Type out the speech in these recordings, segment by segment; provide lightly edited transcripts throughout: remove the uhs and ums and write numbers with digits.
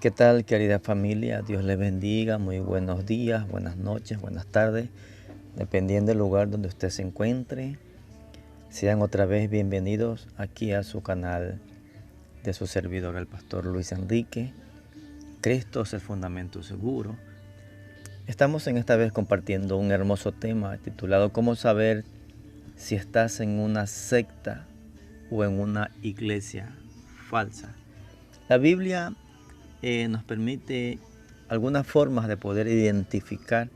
¿Qué tal, querida familia? Dios les bendiga. Muy buenos días, buenas noches, buenas tardes, dependiendo del lugar donde usted se encuentre. Sean otra vez bienvenidos aquí a su canal de su servidor, el pastor Luis Enrique. Cristo es el fundamento seguro. Estamos en esta vez compartiendo un hermoso tema titulado ¿Cómo saber si estás en una secta o en una iglesia falsa? La Biblia nos permite algunas formas de poder identificar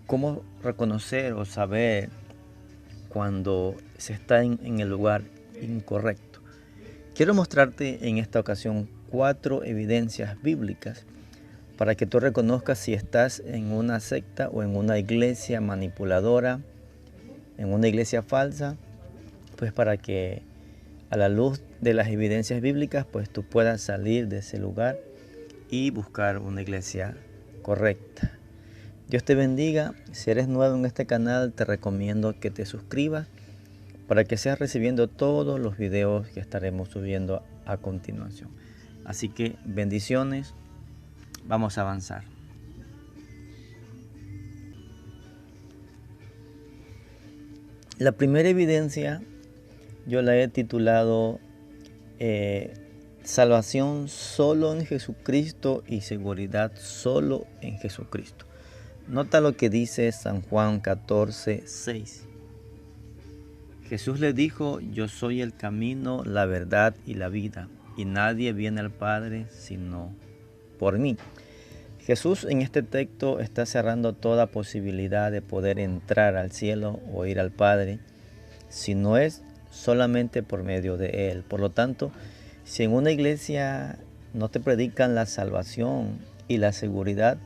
cómo reconocer o saber cuando se está en el lugar incorrecto. Quiero mostrarte en esta ocasión 4 evidencias bíblicas para que tú reconozcas si estás en una secta o en una iglesia manipuladora, en una iglesia falsa, pues para que a la luz de las evidencias bíblicas, pues tú puedas salir de ese lugar y buscar una iglesia correcta. Dios te bendiga. Si eres nuevo en este canal, te recomiendo que te suscribas para que seas recibiendo todos los videos que estaremos subiendo a continuación. Así que bendiciones. Vamos a avanzar. La primera evidencia yo la he titulado salvación solo en Jesucristo y seguridad solo en Jesucristo. Nota lo que dice San Juan 14:6. Jesús le dijo: yo soy el camino, la verdad y la vida, y nadie viene al Padre sino por mí. Jesús en este texto está cerrando toda posibilidad de poder entrar al cielo o ir al Padre si no es solamente por medio de Él. Por lo tanto, si en una iglesia no te predican la salvación y la seguridad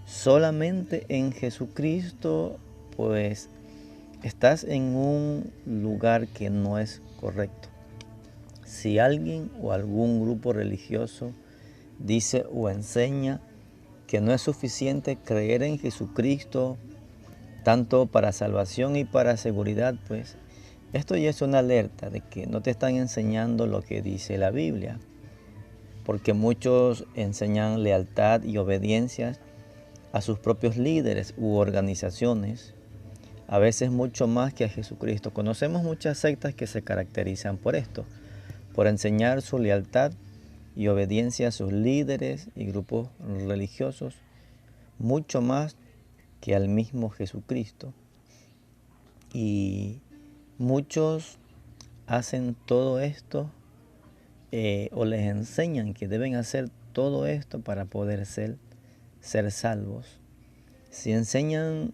solamente en Jesucristo, pues estás en un lugar que no es correcto. Si alguien o algún grupo religioso dice o enseña que no es suficiente creer en Jesucristo, tanto para salvación y para seguridad, pues esto ya es una alerta de que no te están enseñando lo que dice la Biblia, porque muchos enseñan lealtad y obediencia a sus propios líderes u organizaciones, a veces mucho más que a Jesucristo. Conocemos muchas sectas que se caracterizan por esto, por enseñar su lealtad y obediencia a sus líderes y grupos religiosos, mucho más que al mismo Jesucristo. Y muchos hacen todo esto o les enseñan que deben hacer todo esto para poder ser salvos. Si enseñan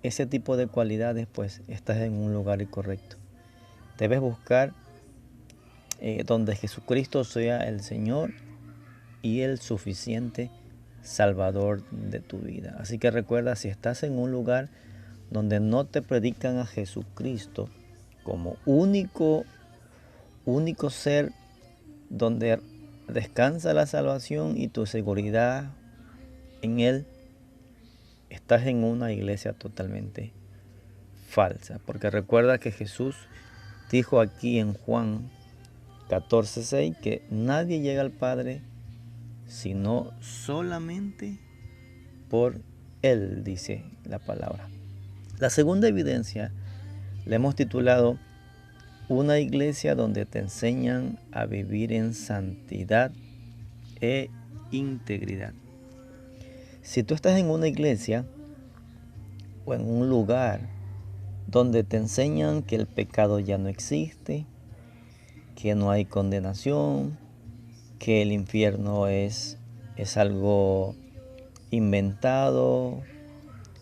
ese tipo de cualidades, pues estás en un lugar incorrecto. Debes buscar donde Jesucristo sea el Señor y el suficiente Salvador de tu vida. Así que recuerda, si estás en un lugar donde no te predican a Jesucristo como único ser donde descansa la salvación y tu seguridad en Él, estás en una iglesia totalmente falsa. Porque recuerda que Jesús dijo aquí en Juan 14:6 que nadie llega al Padre sino solamente por Él, dice la palabra. La segunda evidencia la hemos titulado una iglesia donde te enseñan a vivir en santidad e integridad. Si tú estás en una iglesia o en un lugar donde te enseñan que el pecado ya no existe, que no hay condenación, que el infierno es algo inventado,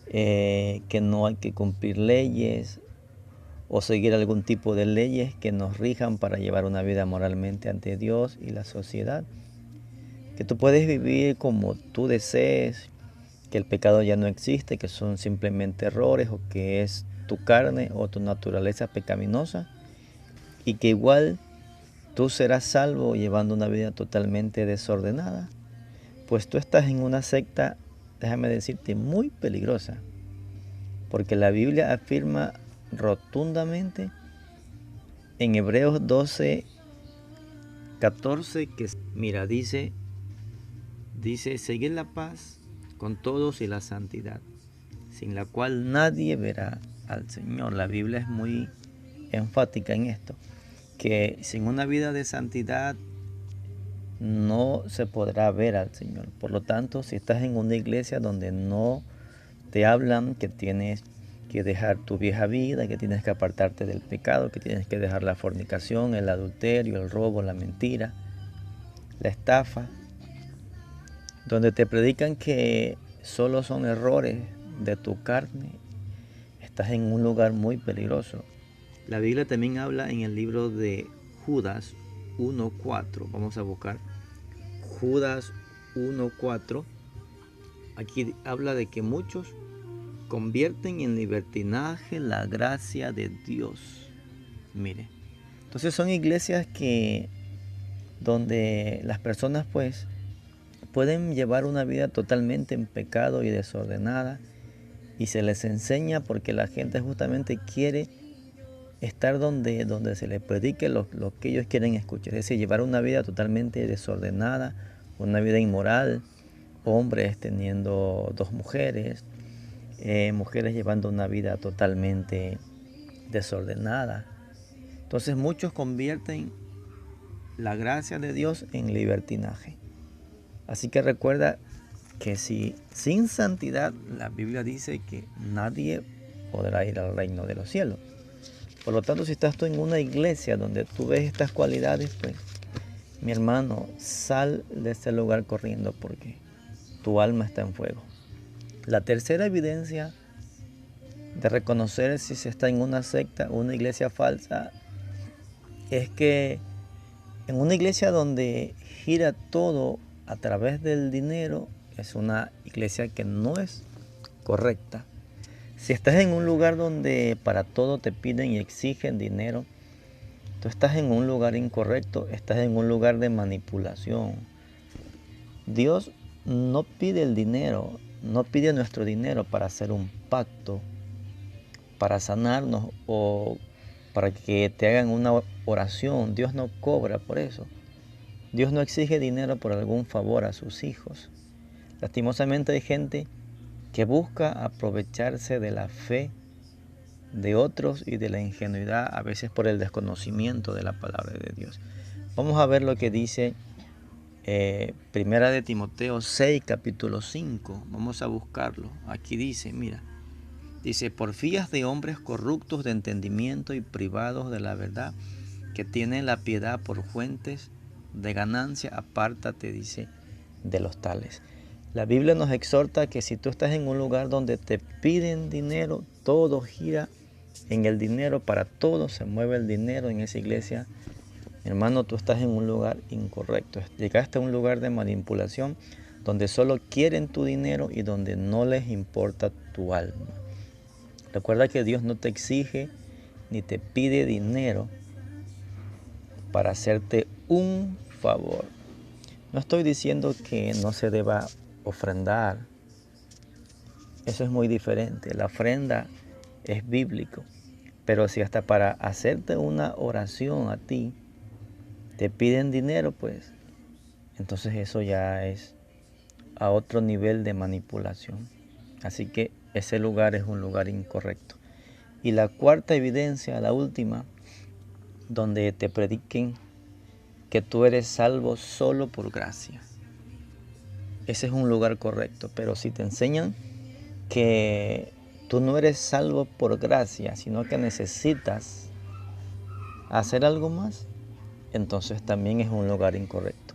que no hay que cumplir leyes o seguir algún tipo de leyes que nos rijan para llevar una vida moralmente ante Dios y la sociedad, que tú puedes vivir como tú desees, que el pecado ya no existe, que son simplemente errores o que es tu carne o tu naturaleza pecaminosa y que igual tú serás salvo llevando una vida totalmente desordenada, pues tú estás en una secta, déjame decirte, muy peligrosa, porque la Biblia afirma rotundamente en Hebreos 12, 14, que mira, dice, seguir la paz con todos y la santidad, sin la cual nadie verá al Señor. La Biblia es muy enfática en esto, que sin una vida de santidad no se podrá ver al Señor. Por lo tanto, si estás en una iglesia donde no te hablan que tienes que dejar tu vieja vida, que tienes que apartarte del pecado, que tienes que dejar la fornicación, el adulterio, el robo, la mentira, la estafa, donde te predican que solo son errores de tu carne, estás en un lugar muy peligroso. La Biblia también habla en el libro de Judas 1:4. Vamos a buscar Judas 1:4. Aquí habla de que muchos convierten en libertinaje la gracia de Dios. Mire, entonces son iglesias donde las personas pues pueden llevar una vida totalmente en pecado y desordenada, y se les enseña porque la gente justamente quiere estar donde se les predique lo que ellos quieren escuchar, es decir, llevar una vida totalmente desordenada, una vida inmoral, hombres teniendo 2 mujeres, mujeres llevando una vida totalmente desordenada. Entonces muchos convierten la gracia de Dios en libertinaje. Así que recuerda que si sin santidad, la Biblia dice que nadie podrá ir al reino de los cielos. Por lo tanto, si estás tú en una iglesia donde tú ves estas cualidades, pues, mi hermano, sal de ese lugar corriendo porque tu alma está en fuego. La tercera evidencia de reconocer si se está en una secta o una iglesia falsa es que en una iglesia donde gira todo a través del dinero, es una iglesia que no es correcta. Si estás en un lugar donde para todo te piden y exigen dinero, tú estás en un lugar incorrecto, estás en un lugar de manipulación. Dios no pide el dinero, no pide nuestro dinero para hacer un pacto, para sanarnos o para que te hagan una oración. Dios no cobra por eso. Dios no exige dinero por algún favor a sus hijos. Lastimosamente hay gente que busca aprovecharse de la fe de otros y de la ingenuidad, a veces por el desconocimiento de la palabra de Dios. Vamos a ver lo que dice Primera de Timoteo 6, capítulo 5. Vamos a buscarlo. Aquí dice, mira, dice, porfías de hombres corruptos de entendimiento y privados de la verdad, que tienen la piedad por fuentes de ganancia, apártate, dice, de los tales. La Biblia nos exhorta que si tú estás en un lugar donde te piden dinero, todo gira en el dinero, para todo se mueve el dinero en esa iglesia. Mi hermano, tú estás en un lugar incorrecto. Llegaste a un lugar de manipulación donde solo quieren tu dinero y donde no les importa tu alma. Recuerda que Dios no te exige ni te pide dinero para hacerte un favor. No estoy diciendo que no se deba ofrendar. Eso es muy diferente. La ofrenda es bíblico. Pero si hasta para hacerte una oración a ti te piden dinero, pues entonces eso ya es a otro nivel de manipulación. Así que ese lugar es un lugar incorrecto. Y la cuarta evidencia, la última, donde te prediquen que tú eres salvo solo por gracia. Ese es un lugar correcto. Pero si te enseñan que tú no eres salvo por gracia, sino que necesitas hacer algo más, entonces también es un lugar incorrecto.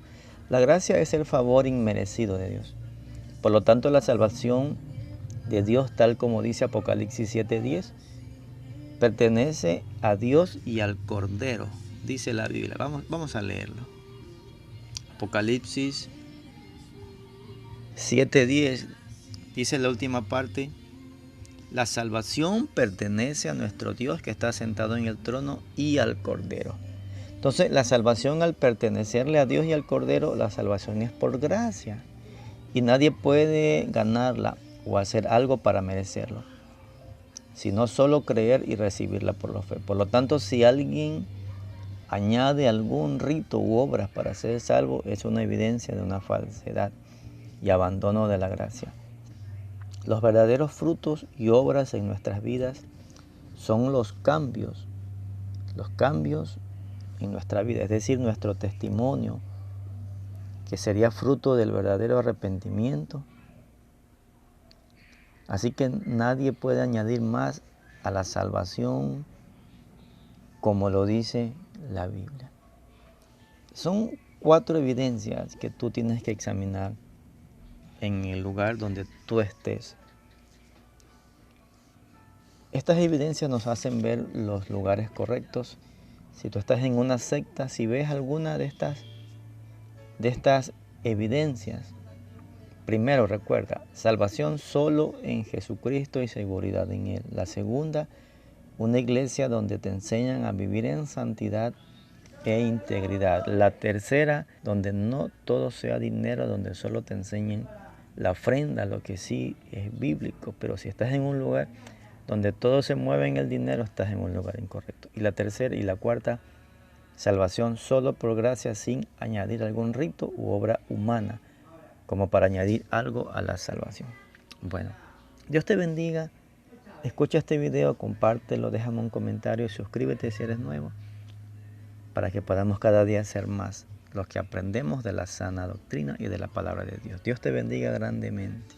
La gracia es el favor inmerecido de Dios. Por lo tanto, la salvación de Dios, tal como dice Apocalipsis 7:10, pertenece a Dios y al Cordero, dice la Biblia. Vamos a leerlo. Apocalipsis 7:10 dice la última parte: la salvación pertenece a nuestro Dios que está sentado en el trono y al Cordero. Entonces, la salvación, al pertenecerle a Dios y al Cordero, la salvación es por gracia. Y nadie puede ganarla o hacer algo para merecerlo, sino solo creer y recibirla por la fe. Por lo tanto, si alguien añade algún rito u obras para ser salvo, es una evidencia de una falsedad y abandono de la gracia. Los verdaderos frutos y obras en nuestras vidas son los cambios en nuestra vida, es decir, nuestro testimonio, que sería fruto del verdadero arrepentimiento. Así que nadie puede añadir más a la salvación, como lo dice la Biblia. Son 4 evidencias que tú tienes que examinar en el lugar donde tú estés. Estas evidencias nos hacen ver los lugares correctos. Si tú estás en una secta, si ves alguna de estas evidencias, primero recuerda, salvación solo en Jesucristo y seguridad en Él. La segunda, una iglesia donde te enseñan a vivir en santidad e integridad. La tercera, donde no todo sea dinero, donde solo te enseñen la ofrenda, lo que sí es bíblico. Pero si estás en un lugar donde todo se mueve en el dinero, estás en un lugar incorrecto. Y la tercera y la cuarta, salvación solo por gracia, sin añadir algún rito u obra humana, como para añadir algo a la salvación. Bueno, Dios te bendiga. Escucha este video, compártelo, déjame un comentario y suscríbete si eres nuevo, para que podamos cada día ser más los que aprendemos de la sana doctrina y de la palabra de Dios. Dios te bendiga grandemente.